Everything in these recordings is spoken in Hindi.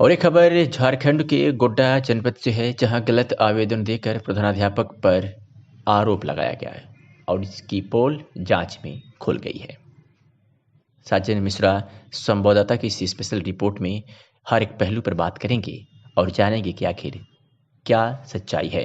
और एक खबर झारखंड के गोड्डा जनपद से है, जहां गलत आवेदन देकर प्रधानाध्यापक पर आरोप लगाया गया है और इसकी पोल जांच में खुल गई है। साजन मिश्रा संवाददाता की इस स्पेशल रिपोर्ट में हर एक पहलू पर बात करेंगे और जानेंगे कि आखिर क्या सच्चाई है।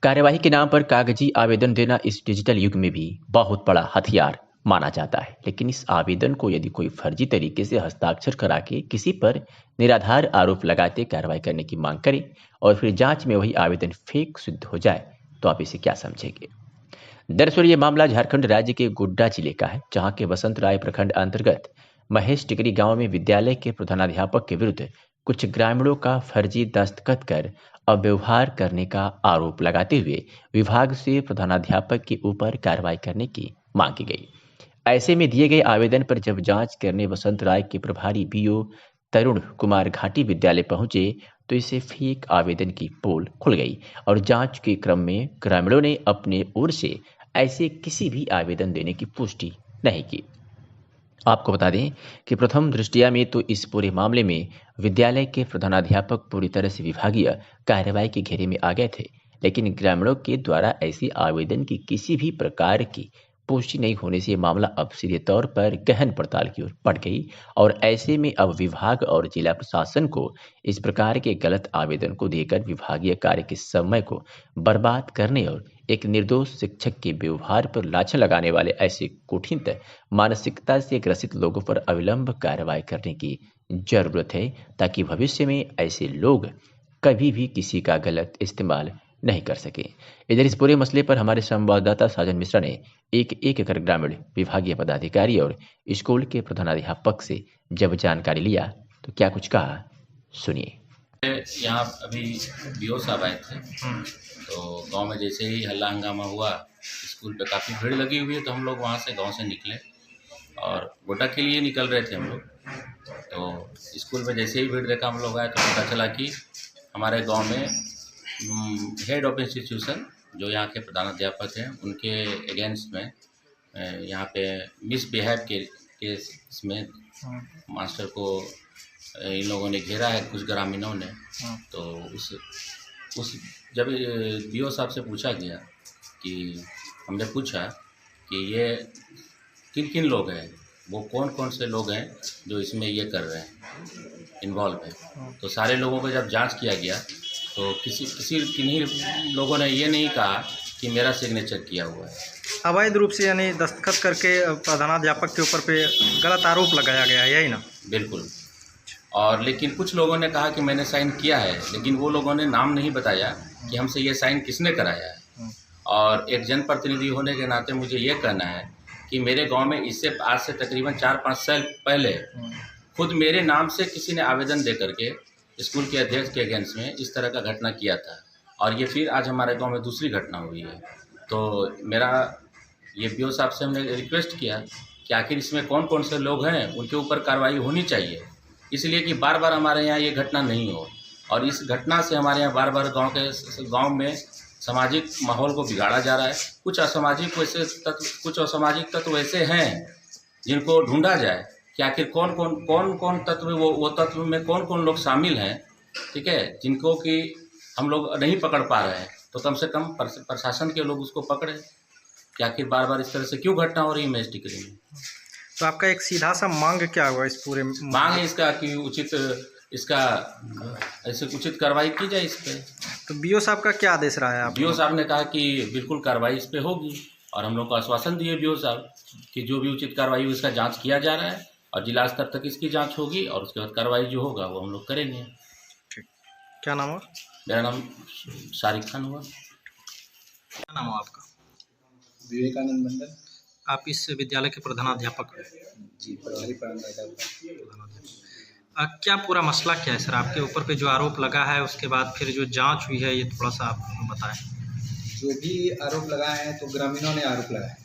कार्यवाही के नाम पर कागजी आवेदन देना इस डिजिटल युग में भी बहुत बड़ा हथियार माना जाता है, लेकिन इस आवेदन को यदि कोई फर्जी तरीके से हस्ताक्षर करा के किसी पर निराधार आरोप लगाते कार्रवाई करने की मांग करे और फिर जांच में वही आवेदन फेक सिद्ध हो जाए, तो आप इसे क्या समझेंगे। दरअसल ये मामला झारखंड राज्य के गोड्डा जिले का है, जहां के बसंत राय प्रखंड अंतर्गत महेश टिकरी गांव में विद्यालय के प्रधानाध्यापक के विरुद्ध कुछ ग्रामीणों का फर्जी दस्तखत कर अव्यवहार करने का आरोप लगाते हुए विभाग से प्रधानाध्यापक के ऊपर कार्रवाई करने की मांग की गई। ऐसे में दिए गए आवेदन पर जब जांच करने बसंत राय के प्रभारी बीओ तरुण कुमार घाटी विद्यालय पहुंचे, तो इसे फेक आवेदन की पोल खुल गई और जांच के क्रम में ग्रामीणों ने अपने ओर से ऐसे किसी भी आवेदन देने की पुष्टि नहीं की। आपको बता दें कि प्रथम दृष्टया में तो इस पूरे मामले में विद्यालय के प्रधानाध्यापक पूरी तरह से विभागीय कार्रवाई के घेरे में आ गए थे, लेकिन ग्रामीणों के द्वारा ऐसे आवेदन की किसी भी प्रकार की पुष्टि नहीं होने से मामला अब सीधे तौर पर गहन पड़ताल की ओर बढ़ गई और ऐसे में अब विभाग और जिला प्रशासन को इस प्रकार के गलत आवेदन को देकर विभागीय कार्य के समय को बर्बाद करने और एक निर्दोष शिक्षक के व्यवहार पर लाछन लगाने वाले ऐसे कुठित मानसिकता से ग्रसित लोगों पर अविलंब कार्रवाई करने की जरूरत है, ताकि भविष्य में ऐसे लोग कभी भी किसी का गलत इस्तेमाल नहीं कर सके। इधर इस पूरे मसले पर हमारे संवाददाता साजन मिश्रा ने एक कर ग्रामीण विभागीय पदाधिकारी और स्कूल के प्रधानाध्यापक से जब जानकारी लिया तो क्या कुछ कहा, सुनिए। यहाँ अभी बीओ साहब आए थे, तो गांव में जैसे ही हल्ला हंगामा हुआ, स्कूल पे काफ़ी भीड़ लगी हुई है, तो हम लोग वहाँ से गांव से निकले और गोड्डा के लिए निकल रहे थे हम लोग। तो स्कूल में जैसे ही भीड़ देखा हम लोग आए, तो पता चला कि हमारे गांव में हेड ऑफ इंस्टीट्यूशन जो यहाँ के प्रधानाध्यापक हैं, उनके अगेंस्ट में यहाँ पे मिसबिहेव के केस में मास्टर को इन लोगों ने घेरा है, कुछ ग्रामीणों ने। तो उस जब बीओ साहब से पूछा गया कि हमने पूछा कि ये किन किन लोग हैं, वो कौन कौन से लोग हैं जो इसमें ये कर रहे हैं, इन्वॉल्व हैं। तो सारे लोगों को जब जांच किया गया तो किन्हीं लोगों ने ये नहीं कहा कि मेरा सिग्नेचर किया हुआ है। अवैध रूप से यानी दस्तखत करके प्रधानाध्यापक के ऊपर पे गलत आरोप लगाया गया है, यही ना? बिल्कुल। और लेकिन कुछ लोगों ने कहा कि मैंने साइन किया है, लेकिन वो लोगों ने नाम नहीं बताया कि हमसे ये साइन किसने कराया है। और एक जनप्रतिनिधि होने के नाते मुझे ये कहना है कि मेरे गांव में इससे आज से तकरीबन 4-5 साल पहले खुद मेरे नाम से किसी ने आवेदन दे करके स्कूल के अध्यक्ष के अगेंस्ट में इस तरह का घटना किया था, और ये फिर आज हमारे गांव में दूसरी घटना हुई है। तो मेरा ये बीओ साहब से हमने रिक्वेस्ट किया कि आखिर इसमें कौन कौन से लोग हैं, उनके ऊपर कार्रवाई होनी चाहिए, इसलिए कि बार बार हमारे यहाँ ये घटना नहीं हो। और इस घटना से हमारे यहाँ बार बार गांव में सामाजिक माहौल को बिगाड़ा जा रहा है। कुछ असामाजिक तत्व ऐसे हैं जिनको ढूंढा जाए कि आखिर कौन तत्व, वो तत्व में कौन कौन लोग शामिल हैं, ठीक है, जिनको कि हम लोग नहीं पकड़ पा रहे हैं। तो कम से कम प्रशासन के लोग उसको पकड़े कि आखिर बार बार इस तरह से क्यों घटना हो रही है महेश टिकरी में। तो आपका एक सीधा सा मांग क्या हुआ इस पूरे? मांग है इसका कि ऐसे उचित कार्रवाई की जाए इस पर। तो बीओ साहब का क्या आदेश रहा है? आप बीओ साहब ने कहा कि बिल्कुल कार्रवाई इस पे होगी, और हम लोग को आश्वासन दिए बीओ साहब कि जो भी उचित कार्रवाई हुई उसका जांच किया जा रहा है और जिला स्तर तक इसकी जांच होगी, और उसके बाद कार्रवाई जो होगा वो हम लोग करेंगे। ठीक, क्या नाम हुआ? मेरा नाम शारिक खान हुआ। क्या नाम हुआ आपका? विवेकानंद मंडल। आप इस विद्यालय के प्रधानाध्यापक हैं? जी, प्रभारी प्रधानाध्यापक। क्या पूरा मसला क्या है सर? आपके ऊपर पे जो आरोप लगा है, उसके बाद फिर जो जांच हुई है, ये थोड़ा सा आप बताएं। जो भी आरोप लगाए हैं तो ग्रामीणों ने आरोप लगाए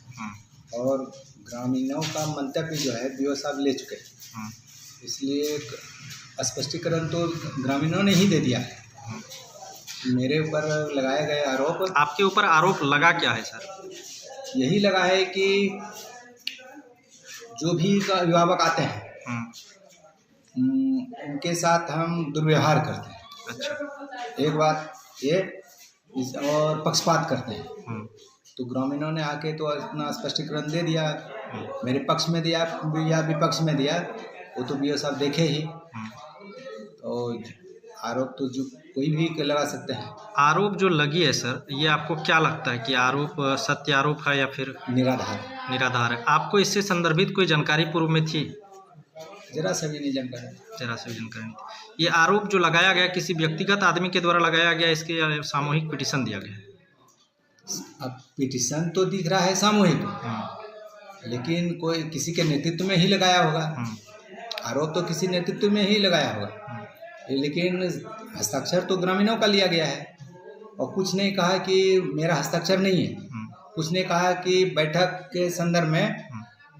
और ग्रामीणों का मंतव्य जो है बीओ साहब ले चुके हैं, इसलिए स्पष्टीकरण तो ग्रामीणों ने ही दे दिया है। मेरे ऊपर लगाए गए आरोप, आपके ऊपर आरोप लगा क्या है सर? यही लगा है कि जो भी अभिभावक आते हैं उनके साथ हम दुर्व्यवहार करते हैं, अच्छा। एक बात ये और पक्षपात करते हैं। हम्म, तो ग्रामीणों ने आके तो अपना स्पष्टीकरण दे दिया, मेरे पक्ष में दिया या विपक्ष में दिया, वो तो बीओ साहब देखे ही। तो आरोप तो जो कोई भी लगा सकते हैं, आरोप जो लगी है सर, ये आपको क्या लगता है कि आरोप सत्य आरोप है या फिर निराधार, निराधार है? आपको इससे संदर्भित कोई जानकारी पूर्व में थी? जरा सा भी नहीं जानकारी। जरा सी भी जानकारी नहीं थी। ये आरोप जो लगाया गया किसी व्यक्तिगत आदमी के द्वारा लगाया गया, इसके या सामूहिक पिटीशन दिया गया है? अब पिटीशन तो दिख रहा है सामूहिक, लेकिन कोई किसी के नेतृत्व में ही लगाया होगा, आरोप तो किसी नेतृत्व में ही लगाया होगा, लेकिन हस्ताक्षर तो ग्रामीणों का लिया गया है। और कुछ ने कहा कि मेरा हस्ताक्षर नहीं है, कुछ ने कहा कि बैठक के संदर्भ में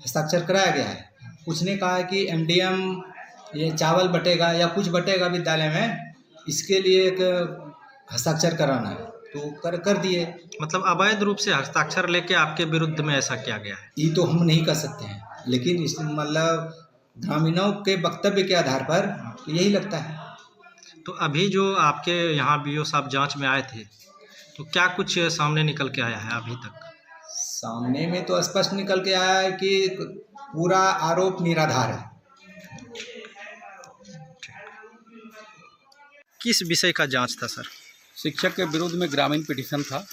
हस्ताक्षर कराया गया है, कुछ ने कहा कि एमडीएम ये चावल बटेगा या कुछ बटेगा विद्यालय में, इसके लिए एक हस्ताक्षर कराना है, तो कर दिए। मतलब अवैध रूप से हस्ताक्षर लेके आपके विरुद्ध में ऐसा किया गया है? ये तो हम नहीं कर सकते हैं, लेकिन इस मतलब ग्रामीणों के वक्तव्य के आधार पर तो यही लगता है। तो अभी जो आपके यहाँ बीओ साहब जांच में आए थे, तो क्या कुछ सामने निकल के आया है अभी तक? सामने में तो स्पष्ट निकल के आया है कि पूरा आरोप निराधार है। किस विषय का जांच था सर? शिक्षक के विरुद्ध में ग्रामीण पिटीशन था।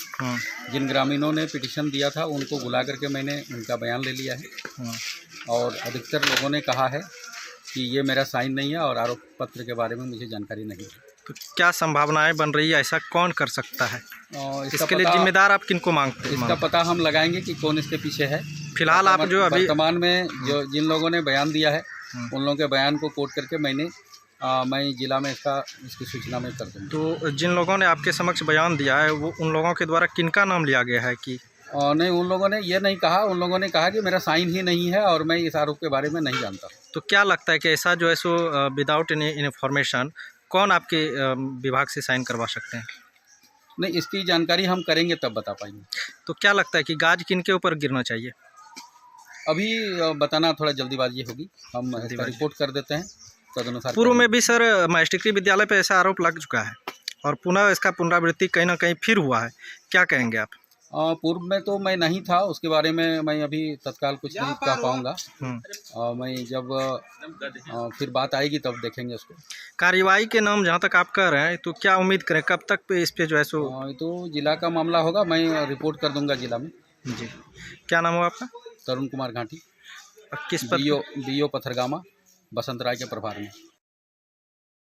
जिन ग्रामीणों ने पिटीशन दिया था उनको बुला करके मैंने उनका बयान ले लिया है, और अधिकतर लोगों ने कहा है कि ये मेरा साइन नहीं है और आरोप पत्र के बारे में मुझे जानकारी नहीं है। तो क्या संभावनाएं बन रही है, ऐसा कौन कर सकता है? और इसके लिए जिम्मेदार आप किनको मांगते हैं? इसका पता हम लगाएंगे कि कौन इसके पीछे है। फिलहाल आप जो अभी वर्तमान में जो जिन लोगों ने बयान दिया है उन लोगों के बयान को कोट करके मैं जिला में इसकी सूचना में कर दूँगा। तो जिन लोगों ने आपके समक्ष बयान दिया है, वो उन लोगों के द्वारा किनका नाम लिया गया है कि? नहीं, उन लोगों ने ये नहीं कहा, उन लोगों ने कहा कि मेरा साइन ही नहीं है और मैं इस आरोप के बारे में नहीं जानता। तो क्या लगता है कि ऐसा जो है सो विदाउट एनी इन्फॉर्मेशन कौन आपके विभाग से साइन करवा सकते हैं? नहीं, इसकी जानकारी हम करेंगे तब बता पाएंगे। तो क्या लगता है कि गाज किनके ऊपर गिरना चाहिए? अभी बताना थोड़ा जल्दीबाजी होगी, हम इसका रिपोर्ट कर देते हैं, तदनुसार। पूर्व में भी सर मजिस्ट्रेटी विद्यालय पे ऐसा आरोप लग चुका है और पुनः इसका पुनरावृत्ति कहीं ना कहीं फिर हुआ है, क्या कहेंगे आप? पूर्व में तो मैं नहीं था, उसके बारे में मैं अभी तत्काल कुछ नहीं कह पाऊँगा। मैं जब फिर बात आएगी तब देखेंगे उसको। कार्रवाई के नाम जहाँ तक आप कह रहे हैं, तो क्या उम्मीद करें कब तक पे इस पे जो है सो? तो जिला का मामला होगा, मैं रिपोर्ट कर दूंगा जिला में। जी, क्या नाम हो आपका? तरुण कुमार घाटी, किस पर? बीओ पथरगामा, बसंत राय के प्रभार में।